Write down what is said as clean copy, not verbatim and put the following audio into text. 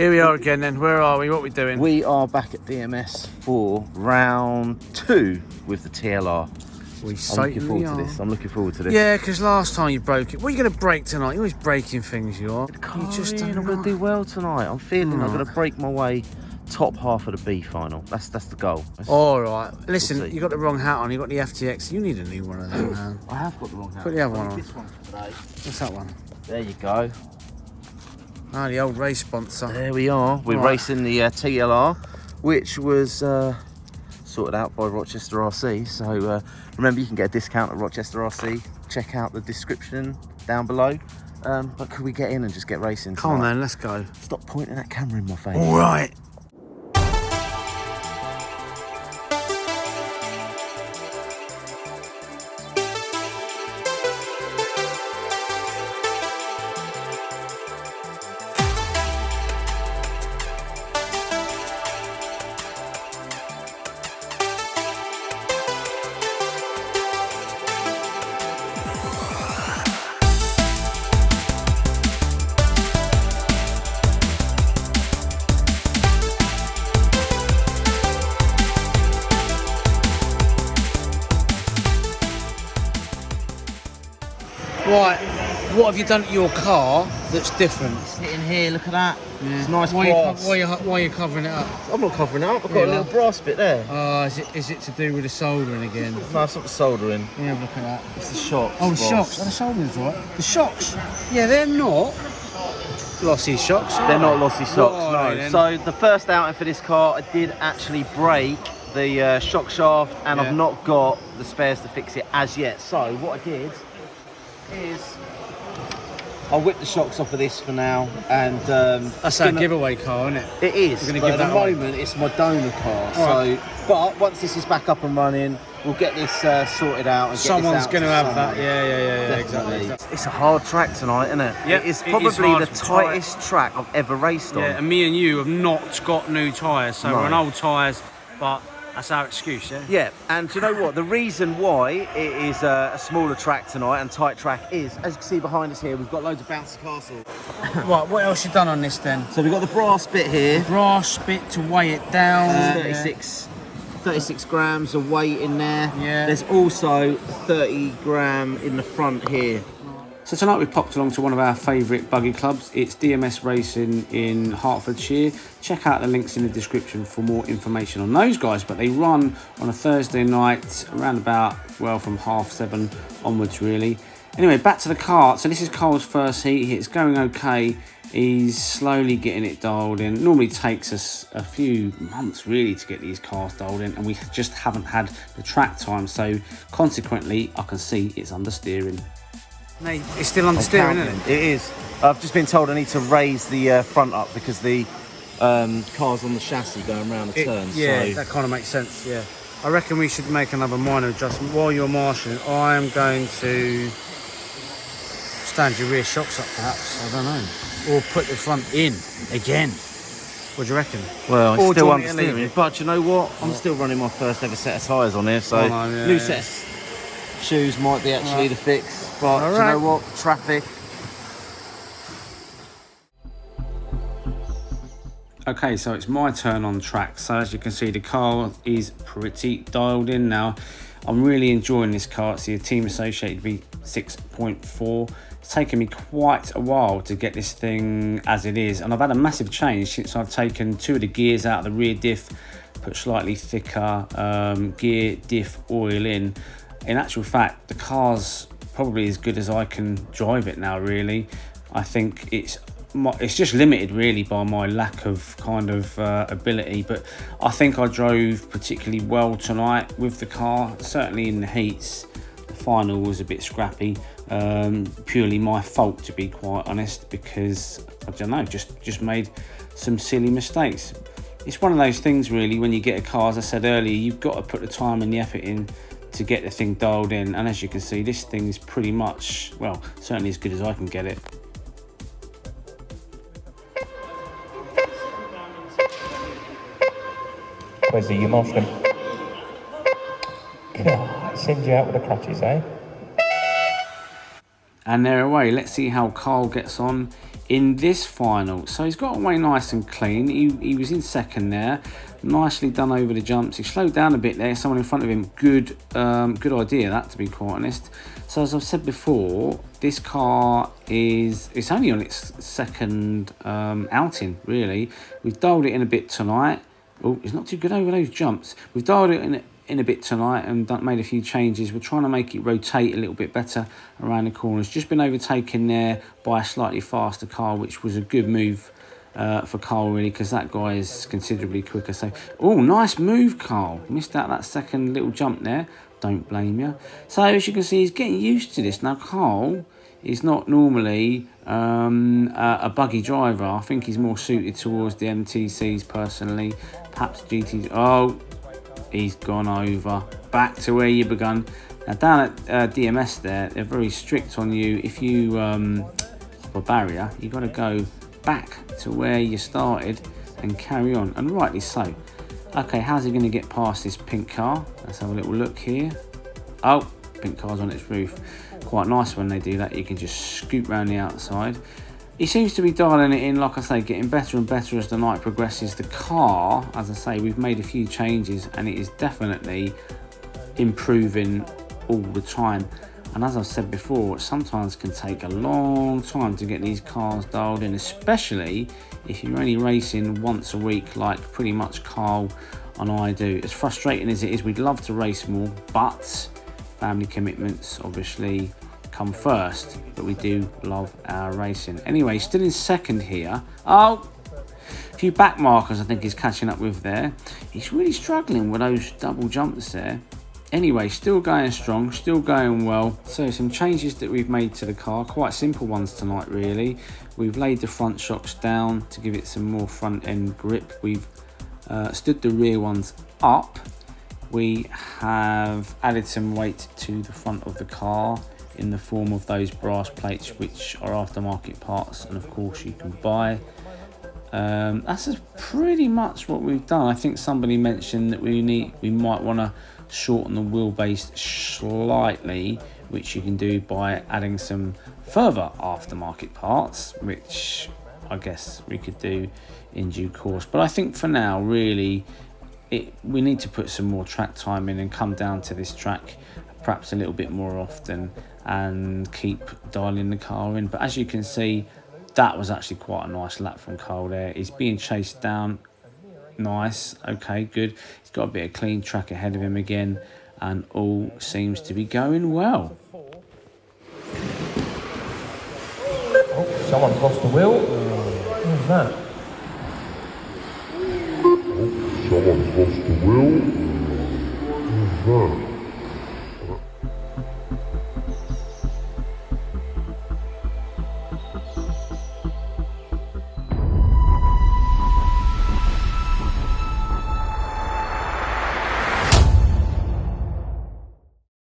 Here we are again then. Where are we? What are we doing? We are back at DMS for round 2 with the TLR. I'm looking forward to this. I'm looking forward to this. Yeah, because last time you broke it. What are you going to break tonight? You're always breaking things, you are. I'm going to do well tonight. I'm feeling I'm going to break my way top half of the B final. That's the goal. All right. Listen, you got the wrong hat on. You got the FTX. You need a new one of them, man. I have got the wrong hat. Put the other one on. This one for today. What's that one? There you go. Ah, the old race sponsor. There we are. We're racing the TLR, which was sorted out by Rochester RC. So remember, you can get a discount at Rochester RC. Check out the description down below. But could we get in and just get racing tonight? Come on then, let's go. Stop pointing that camera in my face. All right. Right, what have you done to your car that's different? Sitting here, look at that. Yeah. It's nice why brass. Why are you covering it up? I'm not covering it up. I've got a little brass bit there. Is it to do with the soldering again? No, it's not the soldering. Yeah, look at that. It's the shocks. Oh, the shocks. Oh, the soldering's right. The shocks. Yeah, they're not lossy shocks. They're not lossy shocks, Right, no. then. So the first outing for this car, I did actually break the shock shaft, and I've not got the spares to fix it as yet. So what I did is I'll whip the shocks off of this for now, and That's our giveaway car, isn't it? it is. We're gonna but give at the that away. moment, it's my donor car. Right. But once this is back up and running, we'll get this sorted out. And Someone's going to have that. Yeah, exactly. It's a hard track tonight, isn't it? Yeah, it is it is probably hard the to try. tightest track I've ever raced on. Yeah, and me and you have not got new tyres, so we're on old tyres, but that's our excuse, yeah? Yeah, and do you know what? The reason why it is a smaller track tonight and tight track is, as you can see behind us here, we've got loads of bouncy castles. Right, what else you done on this then? So we've got the brass bit here. Brass bit to weigh it down. 36 grams of weight in there. Yeah. There's also 30 gram in the front here. So tonight we've popped along to one of our favourite buggy clubs. It's DMS Racing in Hertfordshire. Check out the links in the description for more information on those guys. But they run on a Thursday night around about, well, from 7:30 onwards really. Anyway, back to the car. So this is Cole's first heat. It's going okay. He's slowly getting it dialed in. Normally takes us a few months really to get these cars dialed in, and we just haven't had the track time. So consequently, I can see it's understeering. Mate, it's still understeering, isn't it? It is. I've just been told I need to raise the front up because the car's on the chassis going around the turns. Yeah, so that kind of makes sense, yeah. I reckon we should make another minor adjustment. While you're marshalling, I am going to stand your rear shocks up perhaps, I don't know. Or put the front in again. What do you reckon? Well, it's Or still do you want me to leave understeering, it? but you know what? I'm still running my first ever set of tyres on here, so new set of shoes might be actually the fix. But do you know what? Traffic. Okay, so it's my turn on track. So as you can see, the car is pretty dialed in now. I'm really enjoying this car. It's the Team Associated V6.4. It's taken me quite a while to get this thing as it is, and I've had a massive change since I've taken 2 of the gears out of the rear diff, put slightly thicker gear diff oil in. In actual fact, the car's probably as good as I can drive it now really. I think it's just limited really by my lack of kind of ability, but I think I drove particularly well tonight with the car. Certainly in the heats, the final was a bit scrappy, purely my fault to be quite honest, because I don't know, just made some silly mistakes. It's one of those things really, when you get a car, as I said earlier, you've got to put the time and the effort in to get the thing dialed in, and as you can see, this thing is pretty much, well, certainly as good as I can get it. Where's the emulsion? God, send you out with the crutches, eh? And they're away. Let's see how Carl gets on in this final. So he's got away nice and clean. He was in second there, nicely done over the jumps. He slowed down a bit there, someone in front of him. Good idea that, to be quite honest. So as I've said before, this car it's only on its second outing really. We've dialed it in a bit tonight. Oh, he's not too good over those jumps. We've dialed it in a bit tonight and made a few changes. We're trying to make it rotate a little bit better around the corners. Just been overtaken there by a slightly faster car, which was a good move for Carl really, because that guy is considerably quicker. So, oh, nice move, Carl. Missed out that second little jump there. Don't blame you. So as you can see, he's getting used to this now. Carl is not normally a buggy driver. I think he's more suited towards the MTCs personally, perhaps GTs. Oh, he's gone over back to where you begun. Now down at DMS there, they're very strict on you. If you hop a barrier, you've got to go back to where you started and carry on, and rightly so. Okay, how's he going to get past this pink car? Let's have a little look here. Oh, pink car's on its roof. Quite nice when they do that. You can just scoop round the outside. He seems to be dialing it in, like I say, getting better and better as the night progresses. The car, as I say, we've made a few changes and it is definitely improving all the time. And as I've said before, it sometimes can take a long time to get these cars dialed in, especially if you're only racing once a week like pretty much Carl and I do. As frustrating as it is, we'd love to race more, but family commitments obviously come first, but we do love our racing. Anyway, still in second here. Oh, a few back markers I think he's catching up with there. He's really struggling with those double jumps there. Anyway, still going strong, still going well. So some changes that we've made to the car, quite simple ones tonight really. We've laid the front shocks down to give it some more front end grip. We've stood the rear ones up. We have added some weight to the front of the car in the form of those brass plates, which are aftermarket parts and of course you can buy. That's pretty much what we've done. I think somebody mentioned that we might want to shorten the wheelbase slightly, which you can do by adding some further aftermarket parts, which I guess we could do in due course. But I think for now really we need to put some more track time in and come down to this track perhaps a little bit more often and keep dialing the car in. But as you can see, that was actually quite a nice lap from Carl there. He's being chased down. Nice. Okay, good. He's got a bit of clean track ahead of him again, and all seems to be going well. Oh, someone's lost the wheel. Who's that? Someone's lost the wheel.